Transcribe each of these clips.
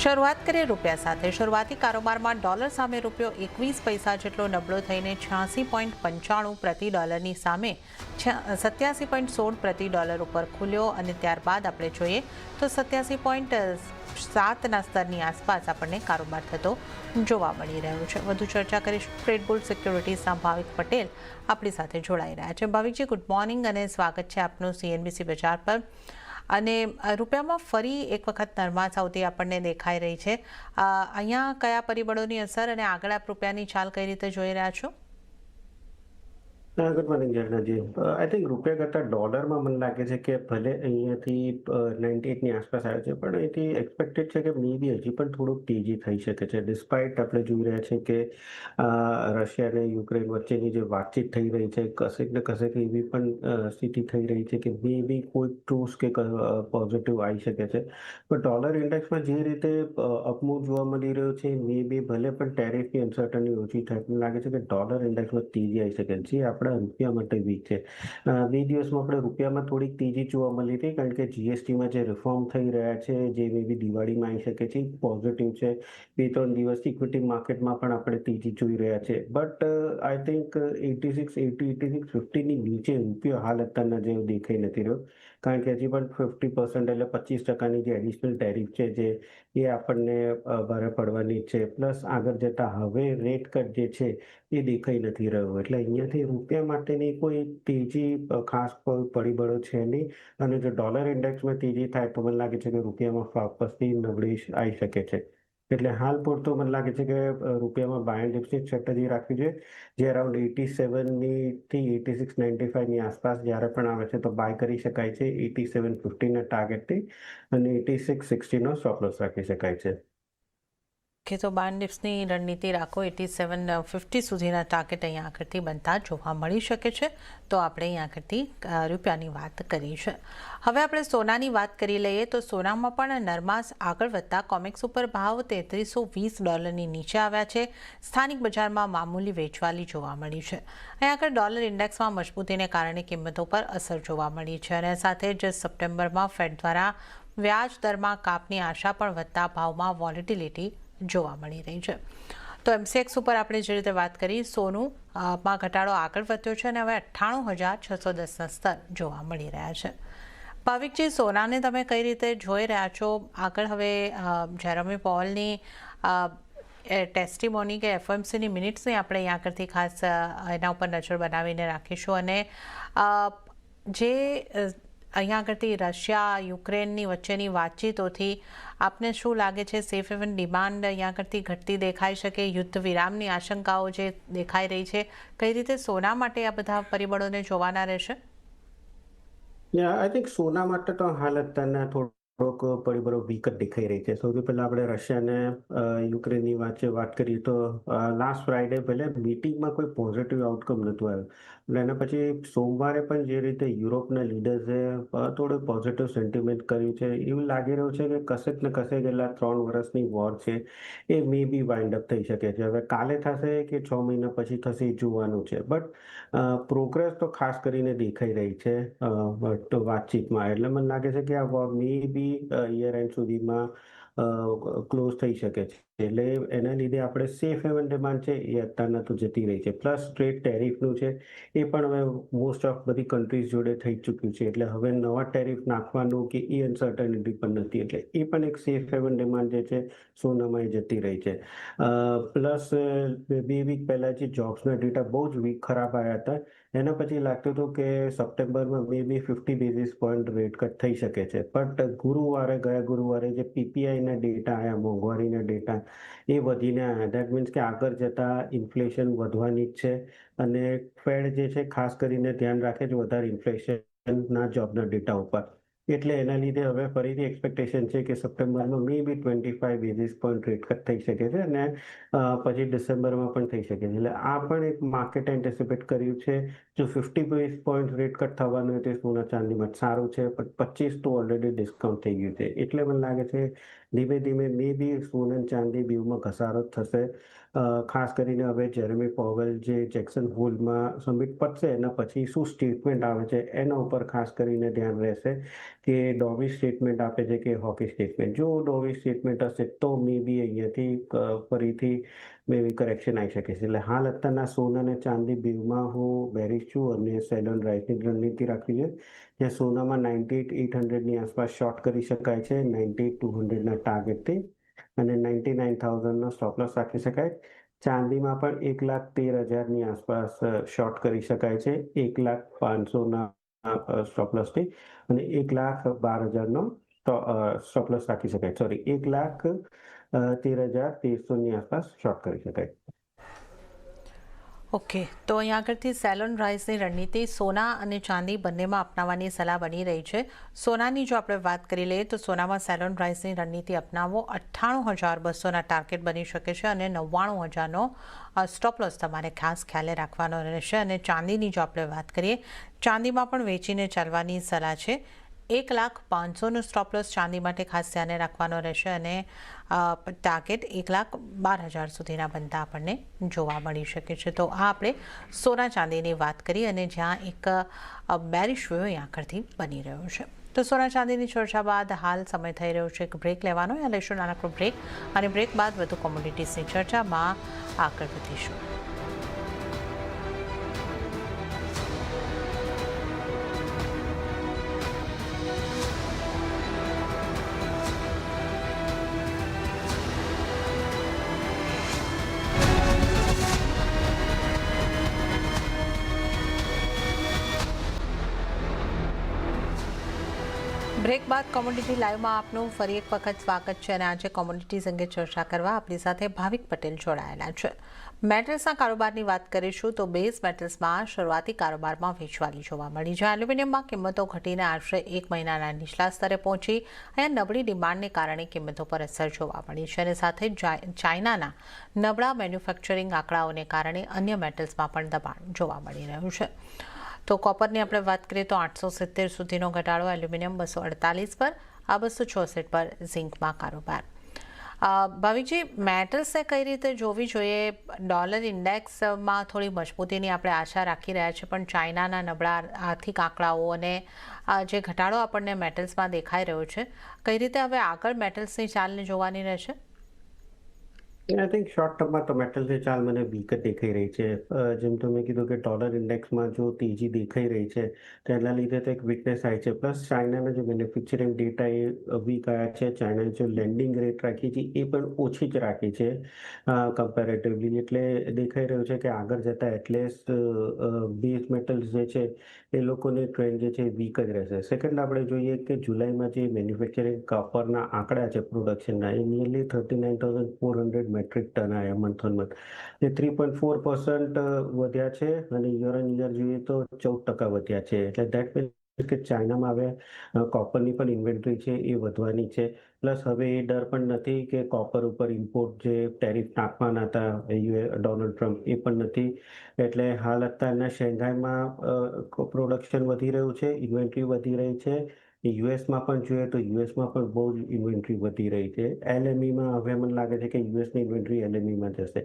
શરૂઆત કરીએ રૂપિયા સાથે. શરૂઆતી કારોબારમાં ડોલર સામે રૂપિયો 21 પૈસા જેટલો નબળો થઈને 86.95 પ્રતિ ડોલરની સામે 87.16 પ્રતિ ડોલર ઉપર ખુલ્યો અને ત્યારબાદ આપણે જોઈએ તો 87.7ના સ્તરની આસપાસ આપણને કારોબાર થતો જોવા મળી રહ્યો છે. વધુ ચર્ચા કરીશું. ટ્રેડ બુલ સિક્યોરિટીઝના ભાવિક પટેલ આપણી સાથે જોડાઈ રહ્યા છે. ભાવિકજી, ગુડ મોર્નિંગ અને સ્વાગત છે આપનું CNBC બજાર પર. અને રૂપિયામાં ફરી એક વખત નરમાશ આવતી આપણને દેખાઈ રહી છે. અહીંયા કયા પરિબળોની અસર અને આગળ આપ રૂપિયાની ચાલ કઈ રીતે જોઈ રહ્યા છો? ગુડ મોર્નિંગ જર્નાજી. આઈ થિંક રૂપિયા કરતાં ડોલરમાં મને લાગે છે કે ભલે અહીંયાથી 98ની આસપાસ આવે છે, પણ અહીંથી એક્સપેક્ટેડ છે કે મે બી હજી પણ થોડુંક તેજી થઈ શકે છે. ડિસ્પાઇટ આપણે જોઈ રહ્યા છે કે રશિયા અને યુક્રેન વચ્ચેની જે વાતચીત થઈ રહી છે, કશેક ને કશેક એવી પણ સ્થિતિ થઈ રહી છે કે મે બી કોઈ ટ્રુસ કે પોઝિટિવ આવી શકે છે. પણ ડોલર ઇન્ડેક્સમાં જે રીતે અપમૂવ જોવા મળી રહ્યો છે, મે બી ભલે પણ ટેરિફની અનસર્ટની ઓછી થાય, મને લાગે છે કે ડોલર ઇન્ડેક્સમાં તેજી આવી શકે છે. આપણે રૂપિયા માટે વીક છે. બે દિવસમાં આપણે રૂપિયામાં થોડીક તેજી જોવા મળી હતી, કારણ કે જીએસટીમાં જે રિફોર્મ થઈ રહ્યા છે, જે મે બી દિવાળીમાં આવી શકે છે, પોઝિટિવ છે. 2-3 દિવસથી ઇક્વિટી માર્કેટમાં પણ આપણે તેજી જોઈ રહ્યા છે. બટ આઈ થિંક 86-50ની નીચે રૂપિયો હાલ અત્યારના જેવો દેખાઈ નથી રહ્યો, કારણ કે હજી પણ 50% એટલે 25%ની જે એડિશનલ ટેરિફ છે, જે એ આપણને ભારે પડવાની છે. પ્લસ આગળ જતા હવે રેટ કટ જે છે એ દેખાઈ નથી રહ્યો. એટલે અહીંયાથી રૂપિયા માટેની કોઈ તેજી ખાસ કોઈ પરિબળો છે નહીં. અને જો ડોલર ઇન્ડેક્સમાં તેજી થાય તો મને લાગે છે કે રૂપિયામાં વાપસથી નબળી આવી શકે છે. એટલે હાલ પૂરતો મને લાગે છે કે રૂપિયામાં બાય એન્ડ ડિપ્સની સ્ટ્રેટેજી રાખવી જોઈએ, જે અરાઉન્ડ 87થી 86.95ની આસપાસ જ્યારે પણ આવે છે તો બાય કરી શકાય છે 87.50ના ટાર્ગેટથી, અને 86.60નો સ્ટોપ લોસ રાખી શકાય છે. કે તો બાન્ડિપ્સની રણનીતિ રાખો. 87.50 સુધીના ટાર્ગેટ અહીંયા આગળથી બનતા જોવા મળી શકે છે. તો આપણે અહીંયા આગળથી રૂપિયાની વાત કરી છે. હવે આપણે સોનાની વાત કરી લઈએ તો સોનામાં પણ નરમાશ આગળ વધતા કોમેક્સ ઉપર ભાવ $3320 નીચે આવ્યા છે. સ્થાનિક બજારમાં મામૂલી વેચવાલી જોવા મળી છે. અહીંયા આગળ ડોલર ઇન્ડેક્સમાં મજબૂતીને કારણે કિંમતો પર અસર જોવા મળી છે. અને સાથે જ સપ્ટેમ્બરમાં ફેડ દ્વારા વ્યાજ દરમાં કાપની આશા પણ વધતા ભાવમાં વોલેટિલિટી જોવા મળી રહી છે. તો MCX ઉપર આપણે જે રીતે વાત કરી, સોનું માં ઘટાડો આગળ વધ્યો છે અને હવે 98,610ના સ્તર જોવા મળી રહ્યા છે. ભાવિકજી, સોનાને તમે કઈ રીતે જોઈ રહ્યા છો આગળ? હવે જેરેમી પોવલની ટેસ્ટિમોની કે FOMCની મિનિટ્સની આપણે અહીંયા આગળથી ખાસ એના ઉપર નજર બનાવીને રાખીશું. અને જે અહીંયા આગળથી રશિયા યુક્રેનની વચ્ચેની વાતચીતોથી આપને શું લાગે છે? સેફ હેવન ડિમાન્ડ અહીંયા આગળથી ઘટતી દેખાઈ શકે? યુદ્ધ વિરામની આશંકાઓ જે દેખાઈ રહી છે, કઈ રીતે સોના માટે આ બધા પરિબળોને જોવાના રહેશે? આઈ થિંક સોના માટે તો હાલ અત્યારના થોડોક પરિબળો વીક જ દેખાઈ રહી છે. સૌથી પહેલા આપણે રશિયા અને યુક્રેનની વાત કરીએ તો લાસ્ટ ફ્રાઈડે ભલે મીટિંગમાં કોઈ પોઝિટિવ આઉટકમ નહોતું આવ્યું, એટલે એના પછી સોમવારે પણ જે રીતે યુરોપના લીડર્સે થોડું પોઝિટિવ સેન્ટિમેન્ટ કર્યું છે, એવું લાગી રહ્યું છે કે કશેક ને કશેક ગયેલા 3 વર્ષની વોર છે એ મે બી વાઇન્ડ અપ થઈ શકે છે. હવે કાલે થશે કે 6 મહિના પછી થશે એ જોવાનું છે. બટ પ્રોગ્રેસ તો ખાસ કરીને દેખાઈ રહી છે વાતચીતમાં. એટલે મને લાગે છે કે આ war may be year end સુધીમાં ક્લોઝ થઈ શકે છે. એટલે એના લીધે આપણે સેફ હેવન ડિમાન્ડ છે એ અત્યારના તો જતી રહી છે. પ્લસ ટ્રેડ ટેરિફનું છે એ પણ હવે મોસ્ટ ઓફ બધી કન્ટ્રીઝ જોડે થઈ ચૂક્યું છે. એટલે હવે નવા ટેરિફ નાખવાનું કે એ અનસર્ટનિટી પણ નથી. એટલે એ પણ એક સેફ હેવન ડિમાન્ડ જે છે સોનામાં એ જતી રહી છે. પ્લસ 2 વીક પહેલા જે જોબ્સના ડેટા બહુ જ વીક ખરાબ આવ્યા હતા, એના પછી લાગતું હતું કે સપ્ટેમ્બરમાં મે બી 50 બેઝિસ પોઈન્ટ રેટ કટ થઈ શકે છે. બટ ગયા ગુરુવારે જે પીપીઆઈના ડેટા આવ્યા, મોંઘવારીના ડેટા, એ વધીને આવ્યા. દેટ મીન્સ કે આગળ જતા ઇન્ફ્લેશન વધવાની જ છે. અને ફેડ જે છે ખાસ કરીને ધ્યાન રાખે છે વધારે ઇન્ફ્લેશનના જોબના ડેટા ઉપર. એટલે એના લીધે હવે ફરીથી એક્સપેક્ટેશન છે કે સપ્ટેમ્બરમાં મે બી 25 બેઝિસ પોઈન્ટ રેટ કટ થઈ શકે છે, અને પછી ડિસેમ્બરમાં પણ થઈ શકે છે. એટલે આ પણ એક માર્કેટ એન્ટિસિપેટ કર્યું છે. જો 50 બેઝિસ પોઈન્ટ રેટ કટ થવાનું હોય તો સોના ચાંદીમાં સારું છે, પણ 25 તો ઓલરેડી ડિસ્કાઉન્ટ થઈ ગયું છે. એટલે મને લાગે છે ધીમે ધીમે મે બી સોના ચાંદી બેઉમાં ઘસારો થશે. ખાસ કરીને હવે જેરેમી પોવેલ જે જેક્સન હોલમાં સમિટ પતશે એના પછી શું સ્ટેટમેન્ટ આવે છે એના ઉપર ખાસ કરીને ધ્યાન રહેશે. કે ડોવી સ્ટેટમેન્ટ આપે છે કે હોકી સ્ટેટમેન્ટ. જો ડોવી સ્ટેટમેન્ટ હશે તો મે બી અહીંયાથી ફરીથી મે બી કરેક્શન આવી શકે છે. એટલે હાલ અત્યારના સોના અને ચાંદી બેમાં હું બેરીશ છું અને સેલ ઓન રાઇઝની રણનીતિ રાખવી છે. જ્યાં સોનામાં 98,800ની આસપાસ શોર્ટ કરી શકાય છે 98,200ના ટાર્ગેટથી અને 99,000નો સ્ટોપ લોસ રાખી શકાય. ચાંદીમાં પણ 1,13,000ની આસપાસ શોર્ટ કરી શકાય છે 1,05,000ના સ્ટોપ લોસથી અને 1,12,000નો સ્ટોપ લોસ રાખી શકાય. સોરી 1,13,1300ની આસપાસ શોર્ટ કરી શકાય. ઓકે, તો અહીંયા આગળથી સેલ ઓન રાઇઝની રણનીતિ સોના અને ચાંદી બંનેમાં અપનાવવાની સલાહ બની રહી છે. સોનાની જો આપણે વાત કરી લઈએ તો સોનામાં સેલ ઓન રાઇઝની રણનીતિ અપનાવો 98,200ના ટાર્ગેટ બની શકે છે અને 99,000નો સ્ટોપ લોસ તમારે ખાસ ખ્યાલે રાખવાનો રહેશે. અને ચાંદીની જો આપણે વાત કરીએ, ચાંદીમાં પણ વેચીને ચાલવાની સલાહ છે. 1,05,000નો સ્ટોપ લોસ ચાંદી માટે ખાસ ધ્યાને રાખવાનો રહેશે અને ટાર્ગેટ 1,12,000 સુધીના બનતા આપણને જોવા મળી શકે છે. તો આ આપણે સોના ચાંદીની વાત કરી અને જ્યાં એક બેરિશ વ્યૂ અહીં આગળથી બની રહ્યો છે. તો સોના ચાંદીની ચર્ચા બાદ હાલ સમય થઈ રહ્યો છે એક બ્રેક લેવાનો. અહીંયા લઈશું નાનકડો બ્રેક અને બ્રેક બાદ વધુ કોમોડિટીઝની ચર્ચામાં આગળ વધીશું. બ્રેક બાદ કોમોડિટી લાઈવમાં આપનું ફરી એક વખત સ્વાગત છે અને આજે કોમોડિટીઝ અંગે ચર્ચા કરવા આપણી સાથે ભાવિક પટેલ જોડાયેલા છે. મેટલ્સના કારોબારની વાત કરીશું તો બેઝ મેટલ્સમાં શરૂઆતી કારોબારમાં વેચવાલી જોવા મળી છે. એલ્યુમિનિયમમાં કિંમતો ઘટીને આશરે 1 મહિનાના નીચલા સ્તરે પહોંચી અહીંયા નબળી ડિમાન્ડને કારણે કિંમતો પર અસર જોવા મળી છે અને સાથે ચાઇનાના નબળા મેન્યુફેક્ચરિંગ આંકડાઓને કારણે અન્ય મેટલ્સમાં પણ દબાણ જોવા મળી રહ્યું છે. તો કોપરની આપણે વાત કરીએ તો 870 સુધીનો ઘટાડો, એલ્યુમિનિયમ 248 પર, આ 266 પર ઝિંકમાં કારોબાર. ભાવિકજી, મેટલ્સને કઈ રીતે જોવી જોઈએ? ડોલર ઇન્ડેક્સમાં થોડી મજબૂતીની આપણે આશા રાખી રહ્યા છીએ, પણ ચાઇનાના નબળા આર્થિક આંકડાઓ અને જે ઘટાડો આપણને મેટલ્સમાં દેખાઈ રહ્યો છે, કઈ રીતે હવે આગળ મેટલ્સની ચાલને જોવાની રહેશે? આઈ થિંક શોર્ટ ટર્મમાં તો મેટલ્સની ચાલ મને વીક જ દેખાઈ રહી છે. જેમ તમે કીધું કે ડોલર ઇન્ડેક્સમાં જો તેજી દેખાઈ રહી છે તો એના લીધે તો એક વીકનેસ આવી છે. પ્લસ ચાઇનાના જે મેન્યુફેક્ચરિંગ ડેટા એ વીક આવ્યા છે. ચાઇનાએ જે લેન્ડિંગ રેટ રાખી છે એ પણ ઓછી જ રાખી છે કમ્પેરેટિવલી. એટલે દેખાઈ રહ્યું છે કે આગળ જતાં એટલીસ્ટ બેઝ મેટલ્સ જે છે એ લોકોની ટ્રેન્ડ જે છે એ વીક જ રહેશે. સેકન્ડ આપણે જોઈએ કે જુલાઈમાં જે મેન્યુફેક્ચરિંગ કોપરના આંકડા છે પ્રોડક્શનના, એ નિયરલી 39,400 મેટ્રિક ટન આવ્યા મંથ ઓન મંથ. એ 3.4% વધ્યા છે અને યર ઓન યર જોઈએ તો 14% વધ્યા છે. એટલે દેટ મીન્સ કે ચાઇનામાં હવે કોપરની પણ ઇન્વેન્ટરી છે એ વધવાની છે. પ્લસ હવે એ ડર પણ નથી કે કોપર ઉપર ઇમ્પોર્ટ જે ટેરિફ નાખવાના હતા ડોનાલ્ડ ટ્રમ્પ, એ પણ નથી. એટલે હાલ અત્યારના શેંઘાઈમાં પ્રોડક્શન વધી રહ્યું છે, ઇન્વેન્ટરી વધી રહી છે. યુએસમાં પણ જોઈએ તો યુએસમાં પણ બહુ જ ઇન્વેન્ટરી વધી રહી છે. એલએમઈમાં હવે મને લાગે છે કે યુએસની ઇન્વેન્ટરી એલએમઈમાં જશે.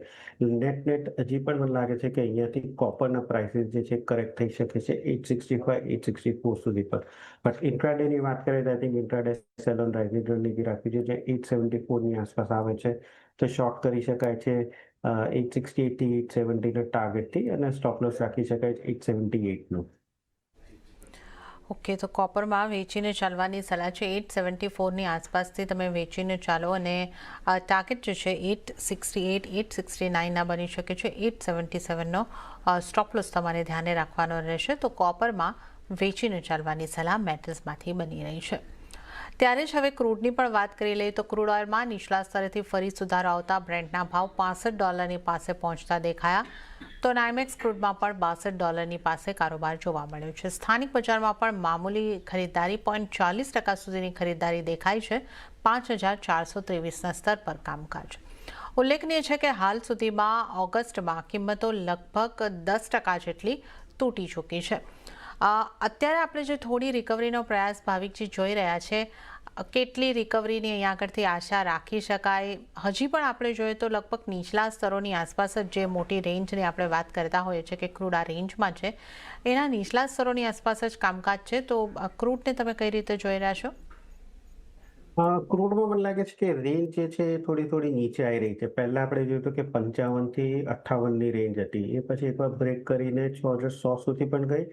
નેટ હજી પણ મને લાગે છે કે અહીંયાથી કોપરના પ્રાઇસીસ જે છે કરેક્ટ થઈ શકે છે 865, 864 સુધી પર. બટ ઇન્ટ્રાડેની વાત કરીએ તો I think intraday sell on રાઇઝની રણનીતિ રાખવી જોઈએ. જે 874ની આસપાસ આવે છે તો શોર્ટ કરી શકાય છે 868 થી 870ના ટાર્ગેટથી અને સ્ટોપ લોસ રાખી શકાય છે 878નો. ઓકે, તો કોપરમાં વેચીને ચાલવાની સલાહ છે. 874ની આસપાસથી તમે વેચીને ચાલો અને ટાર્ગેટ જે છે 868, 869ના બની શકે છે. 877નો સ્ટોપ લોસ તમારે ધ્યાને રાખવાનો રહેશે. તો કોપરમાં વેચીને ચાલવાની સલાહ મેટલ્સમાંથી બની રહી છે. ત્યારે જ હવે ક્રૂડની પણ વાત કરી લઈએ તો ક્રૂડ ઓઇલમાં નીચલા સ્તરેથી ફરી સુધારો આવતા બ્રેન્ટના ભાવ $65 પાસે પહોંચતા દેખાયા. તો નાઇમેક્સ ક્રૂડમાં પણ $62 પાસે કારોબાર જોવા મળ્યો છે. સ્થાનિક બજારમાં પણ મામૂલી ખરીદદારી 0.40% સુધીની ખરીદદારી દેખાઈ છે. 5,423ના સ્તર પર કામકાજ. ઉલ્લેખનીય છે કે હાલ સુધીમાં ઓગસ્ટમાં કિંમતો લગભગ 10% જેટલી તૂટી ચૂકી છે. અત્યારે આપણે જે થોડી રિકવરીનો પ્રયાસ ભાવિકજી જોઈ રહ્યા છે, કેટલી રિકવરીની અહીંયા આગળથી આશા રાખી શકાય? હજી પણ આપણે જોઈએ તો લગભગ નીચલા સ્તરોની આસપાસ જ જે મોટી રેન્જની આપણે વાત કરતા હોઈએ છીએ કે ક્રૂડ આ રેન્જમાં છે, એના નીચલા સ્તરોની આસપાસ જ કામકાજ છે. તો ક્રૂડને તમે કઈ રીતે જોઈ રહ્યા છો? ક્રૂડમાં મને લાગે છે કે રેન્જ જે છે એ થોડી નીચે આવી રહી છે. પહેલા આપણે જોયું હતું કે 55 થી 58ની રેન્જ હતી, એ પછી એકવાર બ્રેક કરીને 6100 સુધી પણ ગઈ,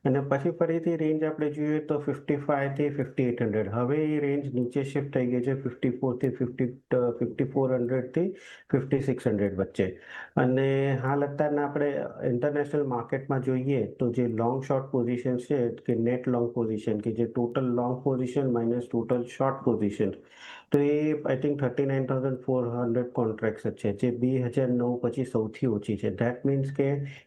અને પછી ફરીથી રેન્જ આપણે જોઈએ તો 55 થી 5800. હવે એ રેન્જ નીચે શિફ્ટ થઈ ગઈ છે 54 થી 5400 થી 5600 વચ્ચે. અને હાલ અત્યારના આપણે ઇન્ટરનેશનલ માર્કેટમાં જોઈએ તો જે લોંગ શોર્ટ પોઝિશન છે કે નેટ લોંગ પોઝિશન, કે જે total long position minus total short position, તો એ આઈ થિંક 39,400 કોન્ટ્રાક્ટ્સ જ છે, જે 2009 પછી સૌથી ઓછી છે. ધેટ મીન્સ કે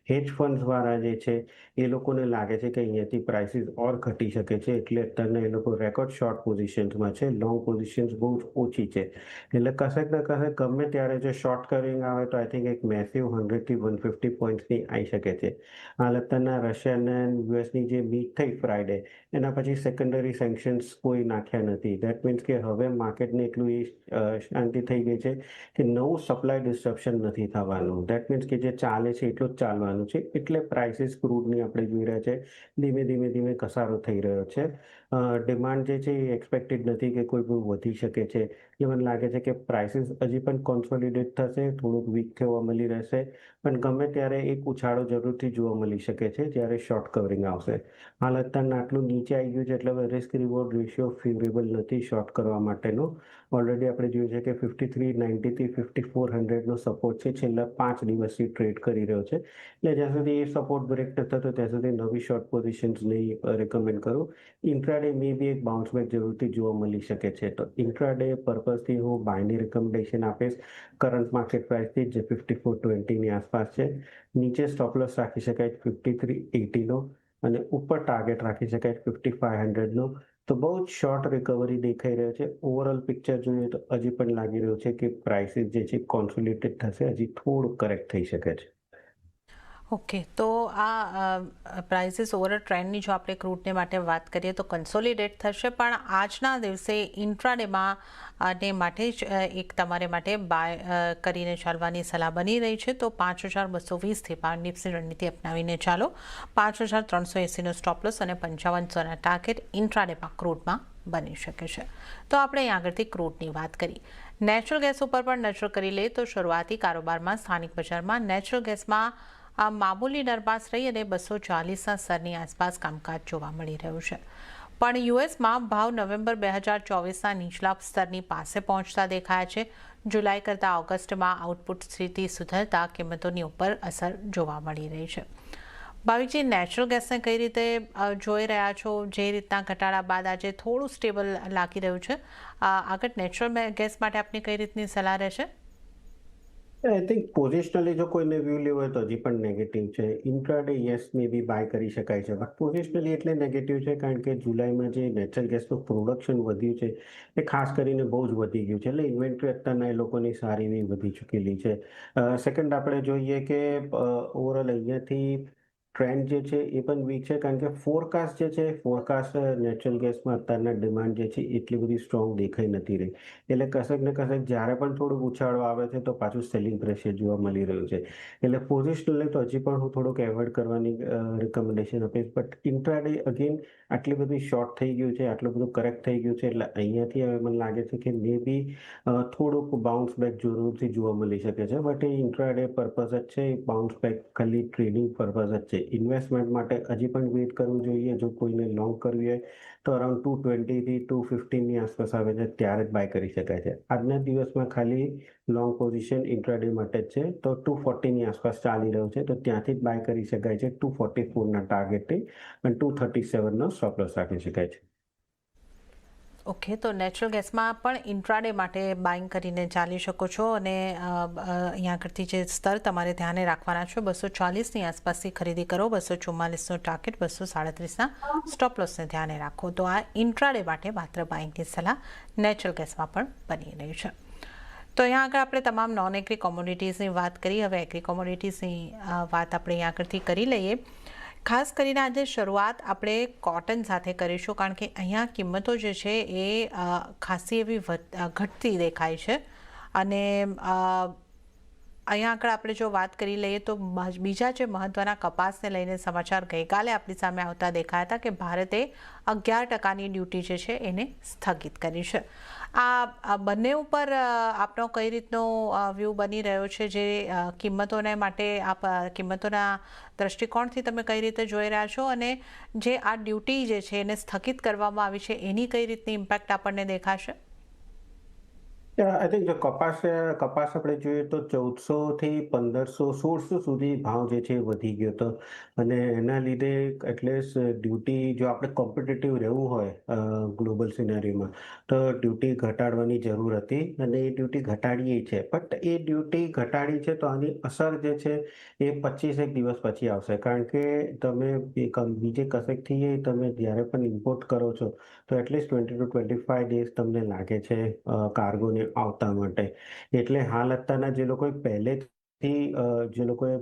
હેજ ફંડ્સ વાળા જે છે એ લોકોને લાગે છે કે અહીંયાથી પ્રાઇસીસ ઓર ઘટી શકે છે, એટલે અત્યારે એ લોકો રેકોર્ડ શોર્ટ પોઝિશન્સમાં છે. લોંગ પોઝિશન્સ બહુ ઓછી છે. એટલે કશેક ને કશેક ગમે ત્યારે જો શોર્ટ કવરિંગ આવે તો આઈ થિંક એક મેસિવ 100 થી 150 પોઈન્ટ્સની આવી શકે છે. હાલ અત્યારના રશિયન અને યુએસની જે મીટ થઈ ફ્રાઈડે, એના પછી સેકન્ડરી સેન્કશન્સ કોઈ નાખ્યા નથી. ધેટ મીન્સ કે હવે માર્કેટને એટલું શાંતિ થઈ ગઈ છે કે નવું સપ્લાય ડિસ્ટ્રપ્શન નથી થવાનું. ધેટ મીન્સ કે જે ચાલે છે એટલું જ ચાલવાનું છે. એટલે પ્રાઇસીસ ક્રૂડની આપણે જોઈ રહ્યા છે ધીમે ઘસારો થઈ રહ્યો છે. ડિમાન્ડ જે છે એ એક્સપેક્ટેડ નથી કે કોઈ બહુ વધી શકે છે. એ મને લાગે છે કે પ્રાઇસીસ હજી પણ કોન્સોલિડેટ થશે, થોડુંક વીક થવા મળી રહેશે, પણ ગમે ત્યારે એક ઉછાળો જરૂરથી જોવા મળી શકે છે જ્યારે શોર્ટ કવરિંગ આવશે. હાલ અત્યારના આટલું નીચે આવી ગયું છે એટલે રિસ્ક રિવોર્ડ રેશિયો ફેવરેબલ નથી શોર્ટ કરવા માટેનો. ઓલરેડી આપણે જોયું છે કે 5390 થી 5400નો સપોર્ટ છે, છેલ્લા 5 દિવસથી ટ્રેડ કરી રહ્યો છે. એટલે જ્યાં સુધી એ સપોર્ટ બ્રેક ન થતો ત્યાં સુધી નવી શોર્ટ પોઝિશન્સ નહીં રેકમેન્ડ કરું. ઇન્ટ્રાડે મે બી એક બાઉન્સ બેક જરૂરથી જોવા મળી શકે છે. તો ઇન્ટ્રાડે પર્પઝથી હું બાયની રિકમેન્ડેશન આપીશ કરંટ માર્કેટ પ્રાઇસથી, જે 5420ની આસપાસ છે. નીચે સ્ટોપ લોસ રાખી શકાય 5380નો, અને ઉપર ટાર્ગેટ રાખી શકાય 5500નો. તો બહુ જ શોર્ટ રિકવરી દેખાઈ રહ્યો છે. ઓવરઓલ પિક્ચર જોઈએ તો હજી પણ લાગી રહ્યું છે કે પ્રાઇસીસ જે છે કોન્સોલિડેટ થશે, હજી થોડું કરેક્ટ થઈ શકે છે. ઓકે, તો આ પ્રાઇસીસ ઓવર ટ્રેન્ડની જો આપણે ક્રૂડને માટે વાત કરીએ તો કન્સોલિડેટ થશે, પણ આજના દિવસે ઇન્ટ્રાડેમાં ને માટે જ એક તમારે માટે બાય કરીને ચાલવાની સલાહ બની રહી છે. તો 5220થી નિફ્ટી રણનીતિ અપનાવીને ચાલો. 5380નો સ્ટોપલોસ અને 5500ના ટાર્ગેટ ઇન્ટ્રાડેમાં ક્રૂડમાં બની શકે છે. તો આપણે અહીં આગળથી ક્રૂડની વાત કરી. નેચરલ ગેસ ઉપર પણ નજર કરી લઈએ તો શરૂઆતી કારોબારમાં સ્થાનિક બજારમાં નેચરલ ગેસમાં આ મામૂલી નરમાશ રહી અને 240ના સ્તરની આસપાસ કામકાજ જોવા મળી રહ્યું છે. પણ યુએસમાં ભાવ નવેમ્બર 2024ના નીચલા સ્તરની પાસે પહોંચતા દેખાયા છે. જુલાઈ કરતાં ઓગસ્ટમાં આઉટપુટ સ્થિતિ સુધરતા કિંમતોની ઉપર અસર જોવા મળી રહી છે. ભાવિકજી, નેચરલ ગેસને કઈ રીતે જોઈ રહ્યા છો? જે રીતના ઘટાડા બાદ આજે થોડું સ્ટેબલ લાગી રહ્યું છે, આગળ નેચરલ ગેસ માટે આપની કઈ રીતની સલાહ રહેશે? આઈ થિંક પોઝિશનલી જો કોઈને વ્યૂ લેવો હોય તો હજી પણ નેગેટિવ છે. Intraday yes may be buy કરી શકાય છે, બટ પોઝિશનલી એટલે નેગેટિવ છે કારણ કે જુલાઈમાં જે નેચરલ ગેસનું પ્રોડક્શન વધ્યું છે એ ખાસ કરીને બહુ જ વધી ગયું છે. એટલે ઇન્વેન્ટરી અત્યારના એ લોકોની સારી એવી વધી ચૂકેલી છે. સેકન્ડ આપણે જોઈએ કે ઓવરઓલ અહીંયાથી ટ્રેન્ડ જે છે એ પણ વીક છે કારણ કે ફોરકાસ્ટ જે છે, ફોરકાસ્ટ નેચરલ ગેસમાં અત્યારના ડિમાન્ડ જે છે એટલી બધી સ્ટ્રોંગ દેખાઈ નથી રહી. એટલે કશેક ને કશેક જ્યારે પણ થોડુંક ઉછાળો આવે છે તો પાછું સેલિંગ પ્રેશર જોવા મળી રહ્યું છે. એટલે પોઝિશનલી તો હજી પણ હું થોડુંક એવોઇડ કરવાની રિકમેન્ડેશન આપીશ. બટ ઇન્ટ્રાડે અગેન આટલી બધી શોર્ટ થઈ ગયું છે, આટલું બધું કરેક્ટ થઈ ગયું છે, એટલે અહીંયાથી હવે મને લાગે છે કે મે બી થોડુંક બાઉન્સ બેક જરૂરથી જોવા મળી શકે છે. બટ એ ઇન્ટ્રાડે પર્પઝ જ છે, બાઉન્સ બેક ખાલી ટ્રેડિંગ પર્પઝ જ છે. ઇન્વેસ્ટમેન્ટ માટે હજી પણ વેઇટ કરવું જોઈએ. જો કોઈને લોંગ કરવી હોય તો અરાઉન્ડ 220 થી 215ની આસપાસ આવે છે ત્યારે જ બાય કરી શકાય છે. આજના દિવસમાં ખાલી લોંગ પોઝિશન ઇન્ટ્રાડે માટે જ છે, તો 240ની આસપાસ ચાલી રહ્યું છે, તો ત્યાંથી જ બાય કરી શકાય છે 244ના ટાર્ગેટથી, અને 237નો સ્ટોપ લોસ રાખી શકાય છે. ઓકે, તો નેચરલ ગેસમાં પણ ઇન્ટ્રાડે માટે બાઇંગ કરીને ચાલી શકો છો, અને અહીંયા આગળથી જે સ્તર તમારે ધ્યાને રાખવાના છે 240ની આસપાસથી ખરીદી કરો. 244નો ટાર્ગેટ, 237ના સ્ટોપ લોસને ધ્યાને રાખો. તો આ ઇન્ટ્રાડે માટે માત્ર બાઇંગની સલાહ નેચરલ ગેસમાં પણ બની રહી છે. તો અહીંયા આગળ આપણે તમામ નોન એગ્રી કોમોડિટીઝની વાત કરી. હવે એગ્રી કોમોડિટીઝની વાત આપણે અહીંયા આગળથી કરી લઈએ ખાસ કરીને આજે શરૂઆત આપણે કોટન સાથે કરીશું કારણ કે અહીંયા કિંમતો જે છે એ ખાસી એવી ઘટતી દેખાય છે અને અહીંયા આગળ આપણે જો વાત કરી લઈએ તો બીજા જે મહત્વના કપાસને લઈને સમાચાર ગઈકાલે આપણી સામે આવતા દેખાયા હતા કે ભારતે 11% ડ્યુટી જે છે એને સ્થગિત કરી છે. આ બંને ઉપર આપનો કઈ રીતનો વ્યૂ બની રહ્યો છે? જે કિંમતોને માટે આપ કિંમતોના દ્રષ્ટિકોણથી તમે કઈ રીતે જોઈ રહ્યા છો અને જે આ ડ્યુટી જે છે એને સ્થગિત કરવામાં આવી છે એની કઈ રીતની ઇમ્પેક્ટ આપણને દેખાશે? આઈ થિંક જો કપાસ આપણે જોઈએ તો 1400 થી 1500 1600 સુધી ભાવ જે છે એ વધી ગયો હતો અને એના લીધે એટલે ડ્યુટી જો આપણે કોમ્પિટિટિવ રહેવું હોય ગ્લોબલ સિનેરીમાં તો ડ્યુટી ઘટાડવાની જરૂર હતી અને એ ડ્યુટી ઘટાડીએ છે. બટ એ ડ્યુટી ઘટાડી છે તો આની અસર જે છે એ 25 દિવસ પછી આવશે કારણ કે તમે બીજે કશેકથી તમે જ્યારે પણ ઇમ્પોર્ટ કરો છો તો એટલીસ્ટ 20 to 25 ડેઝ તમને લાગે છે કાર્ગોને આવતા માટે. એટલે હાલ અત્યારના જે લોકોએ પહેલેથી જે લોકોએ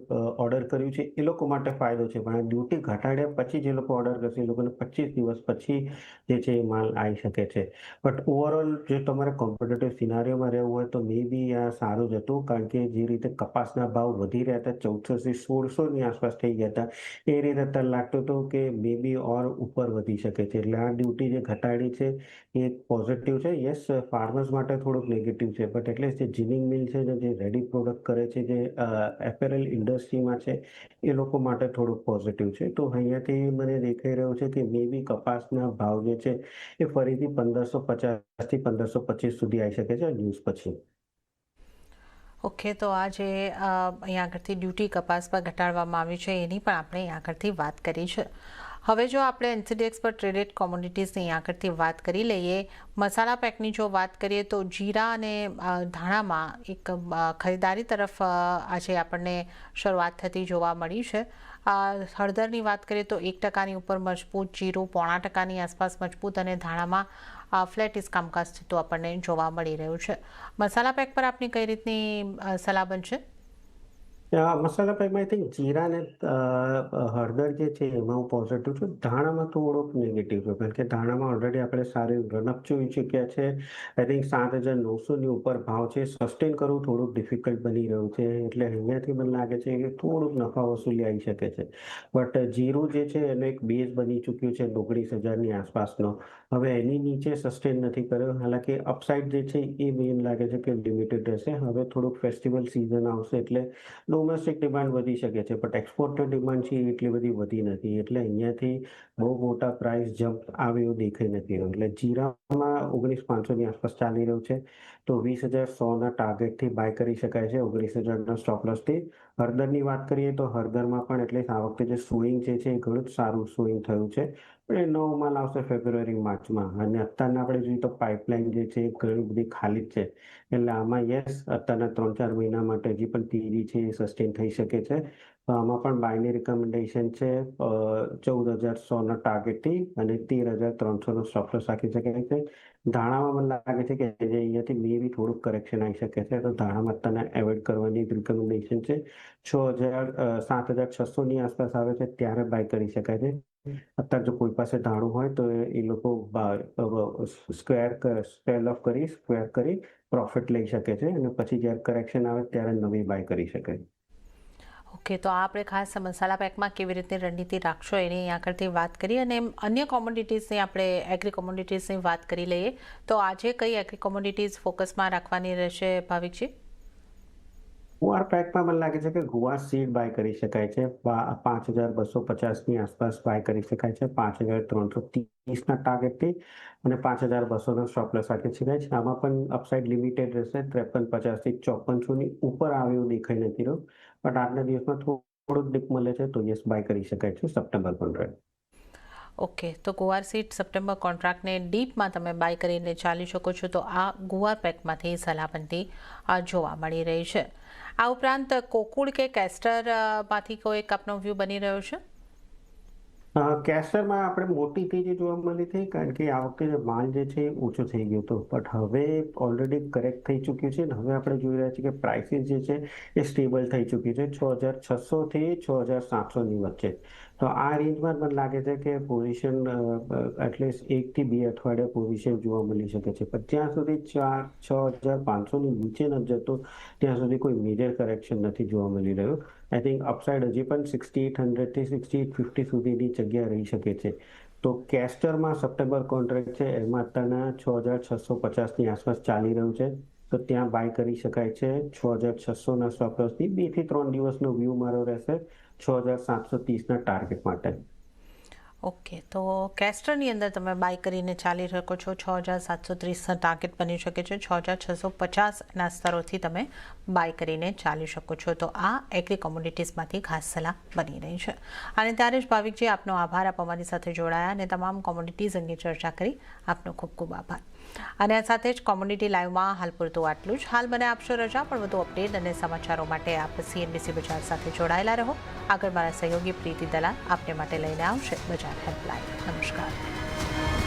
ઓર્ડર કર્યું છે એ લોકો માટે ફાયદો છે પણ ડ્યુટી ઘટાડ્યા પછી જે લોકો ઓર્ડર કરશે એ લોકોને 25 દિવસ પછી જે છે એ માલ આવી શકે છે. બટ ઓવરઓલ જો તમારે કોમ્પિટિટિવ સિનારીઓમાં રહેવું હોય તો મે બી આ સારું જ હતું કારણ કે જે રીતે કપાસના ભાવ વધી રહ્યા હતા 1400 થી 1600ની આસપાસ થઈ ગયા હતા એ રીતે અત્યારે લાગતું હતું કે મે બી ઓર ઉપર વધી શકે છે. એટલે આ ડ્યુટી જે ઘટાડી છે એ એક પોઝિટિવ છે. યસ, ફાર્મર્સ માટે થોડુંક નેગેટિવ છે બટ એટલે જે જીનિંગ મિલ છે જે રેડી પ્રોડક્ટ કરે છે જે એપેરલ ઇન્ડસ્ટ્રીમાં છે એ લોકો માટે થોડુંક પોઝિટિવ છે. તો અહીંયાથી મને દેખાઈ રહ્યું છે કે મે બી કપાસના ભાવ જે છે એ ફરીથી 1550 થી 1525 સુધી આવી શકે છે ન્યૂઝ પછી. ઓકે, તો આ જે અહીંયા આગળથી ડ્યુટી કપાસ પર ઘટાડવામાં આવી છે એની પણ આપણે અહીંયા આગળથી વાત કરી છે. હવે જો આપણે NCDEX પર ટ્રેડેડ કોમોડિટીઝની અહીંયા આગળથી વાત કરી લઈએ, મસાલા પેકની જો વાત કરીએ તો જીરા અને ધાણામાં એક ખરીદારી તરફ આજે આપણને શરૂઆત થતી જોવા મળી છે. હળદરની વાત કરીએ તો 1%ની ઉપર મજબૂત, જીરું 0.5%ની આસપાસ મજબૂત અને ધાણામાં ફ્લેટિસ કામકાજ થતું આપણને જોવા મળી રહ્યું છે. મસાલા પેક પર આપની કઈ રીતની સલાહ બનશે? મસાલા પેકમાં આઈ થિંક જીરા ને હળદર જે છે એમાં હું પોઝિટિવ છું. ધાણામાં થોડોક નેગેટિવ છું કારણ કે ધાણામાં ઓલરેડી આપણે સારી રનઅપ જોઈ ચૂક્યા છે. આઈ થિંક 7,900ની ઉપર ભાવ છે. સસ્ટેન કરવું થોડુંક ડિફિકલ્ટ બની રહ્યું છે એટલે અહીંયાથી મને લાગે છે કે થોડુંક નફા વસૂલી આવી શકે છે. બટ જીરું જે છે એનો એક બેઝ બની ચૂક્યું છે 19,000ની આસપાસનો. હવે એની નીચે સસ્ટેન નથી કર્યો. હાલાકી અપસાઇડ જે છે એ મેન લાગે છે કે લિમિટેડ રહેશે. હવે થોડુંક ફેસ્ટિવલ સિઝન આવશે એટલે ડોમેસ્ટિક ડિમાન્ડ વધી શકે છે બટ એક્સપોર્ટની ડિમાન્ડ છે એટલી બધી વધી નથી એટલે અહીંયાથી બહુ મોટા પ્રાઇસ જમ્પ આવે એવું દેખાઈ નથી રહ્યું. એટલે જીરામાં 19,500ની આસપાસ ચાલી રહ્યું છે તો 20,100ના ટાર્ગેટથી બાય કરી શકાય છે 19,000ના સ્ટોપ લોસથી. હળદરની વાત કરીએ તો હળદરમાં પણ એટલે આ વખતે જે સોઈંગ છે એ ઘણું જ સારું સોઈંગ થયું છે પણ એ નવો માલ આવશે ફેબ્રુઆરી માર્ચમાં અને અત્યારના આપણે જોઈએ તો પાઇપલાઇન જે છે એ ઘણી બધી ખાલી જ છે એટલે આમાં યસ અત્યારના 3-4 મહિના માટે હજી પણ તેજી છે એ સસ્ટેન થઈ શકે છે. તો આમાં પણ બાયની રિકમેન્ડેશન છે 14,100ના ટાર્ગેટથી અને 13,300નો સ્ટોપ લોસ રાખી શકાય છે. ધાણામાં મને લાગે છે કે જે અહીંયાથી મે બી થોડુંક કરેક્શન આવી શકે છે તો ધાણામાં અત્યારના એવોઇડ કરવાની રિકમેન્ડેશન છે. 7,600ની આસપાસ આવે છે ત્યારે બાય કરી શકાય છે. અત્યારે જો કોઈ પાસે ધાણું હોય તો એ લોકો સ્કેલ ઓફ કરી સ્ક્વેર કરી પ્રોફિટ લઈ શકે છે અને પછી જ્યારે કરેક્શન આવે ત્યારે નવી બાય કરી શકે. ઓકે, તો આપણે ખાસ મસાલા પેકમાં કેવી રીતે રણનીતિ રાખશો એની અહીંયા આગળથી વાત કરી અને અન્ય કોમોડિટીઝની આપણે એગ્રી કોમોડિટીઝની વાત કરી લઈએ તો આજે કઈ એગ્રી કોમોડિટીઝ ફોકસમાં રાખવાની રહેશે ભાવિકજી? ગુવાર પેકમાં મને લાગે છે કે ગુવાર સીડ બાય કરી શકાય છે 5,250ની આસપાસ બાય કરી શકાય છે 5,330ના ટાર્ગેટથી અને 5,200નો સ્ટોપ લોસ રાખી શકાય છે. આમાં પણ અપસાઇડ લિમિટેડ રહેશે 5350થી 5400ની ઉપર આવે એવું દેખાઈ નથી રહ્યું બટ આજના દિવસમાં થોડુંક ડીપ મળે છે તો યસ બાય કરી શકાય છે સપ્ટેમ્બર કોન્ટ્રાક્ટ. ઓકે, તો ગુવાર સીડ સપ્ટેમ્બર કોન્ટ્રાક્ટને ડીપમાં તમે બાય કરીને ચાલી શકો છો તો આ ગુવાર પેકમાંથી સલાહબંધી જોવા મળી રહી છે. આ ઉપરાંત કોકુડ કે કેસ્ટરમાંથી કોઈ એક આપનો વ્યૂ બની રહ્યો છે? કેસરમાં આપણે મોટી તેજી જોવા મળી હતી કારણ કે આ વખતે માલ જે છે એ ઓછો થઈ ગયો હતો બટ હવે ઓલરેડી કરેક્ટ થઈ ચૂક્યું છે ને હવે આપણે જોઈ રહ્યા છીએ કે પ્રાઇસીસ જે છે એ સ્ટેબલ થઈ ચૂકી છે 6,600થી 6,700ની વચ્ચે. તો આ રેન્જમાં મને લાગે છે કે પોઝિશન એટલીસ્ટ 1 થી 2 અઠવાડિયા પોઝિશન જોવા મળી શકે છે, પણ જ્યાં સુધી 6,500 ની નીચે નથી જતો ત્યાં સુધી કોઈ મેજર કરેક્શન નથી જોવા મળી રહ્યું. આઈ થિંક અપસાઇડ હજી પણ 6,800 થી 6,850 સુધીની જગ્યા રહી શકે છે. તો કેસ્ટરમાં સપ્ટેમ્બર કોન્ટ્રાક્ટ છે એમાં અત્યારના 6,650ની આસપાસ ચાલી રહ્યું છે, તો ત્યાં બાય કરી શકાય છે. 6,600ના સ્ટોપ લોસથી 2 થી 3 દિવસનો વ્યૂ મારો રહેશે 6,730ના ટાર્ગેટ માટે. ઓકે, તો કેસ્ટરની અંદર તમે બાય કરીને ચાલી શકો છો. 6,730ના ટાર્ગેટ બની શકે છે. 6,650ના સ્તરોથી તમે બાય કરીને ચાલી શકો છો. તો આ એગ્રી કોમોડિટીઝમાંથી ખાસ સલાહ બની રહી છે. અને ત્યારે જ ભાવિકજી, આપનો આભાર, આપ અમારી સાથે જોડાયા અને તમામ કોમોડિટીઝ અંગે ચર્ચા કરી. આપનો ખૂબ ખૂબ આભાર. અને આ સાથે જ કોમોડિટી લાઈવમાં હાલ પૂરતું આટલું જ. હાલ મને આપશો રજા, પણ વધુ અપડેટ અને સમાચારો માટે આપ CNBC બજાર સાથે જોડાયેલા રહો. આગળ મારા સહયોગી પ્રીતિ દલાલ આપને માટે લઈને આવશે બજાર હેલ્પલાઇન. નમસ્કાર.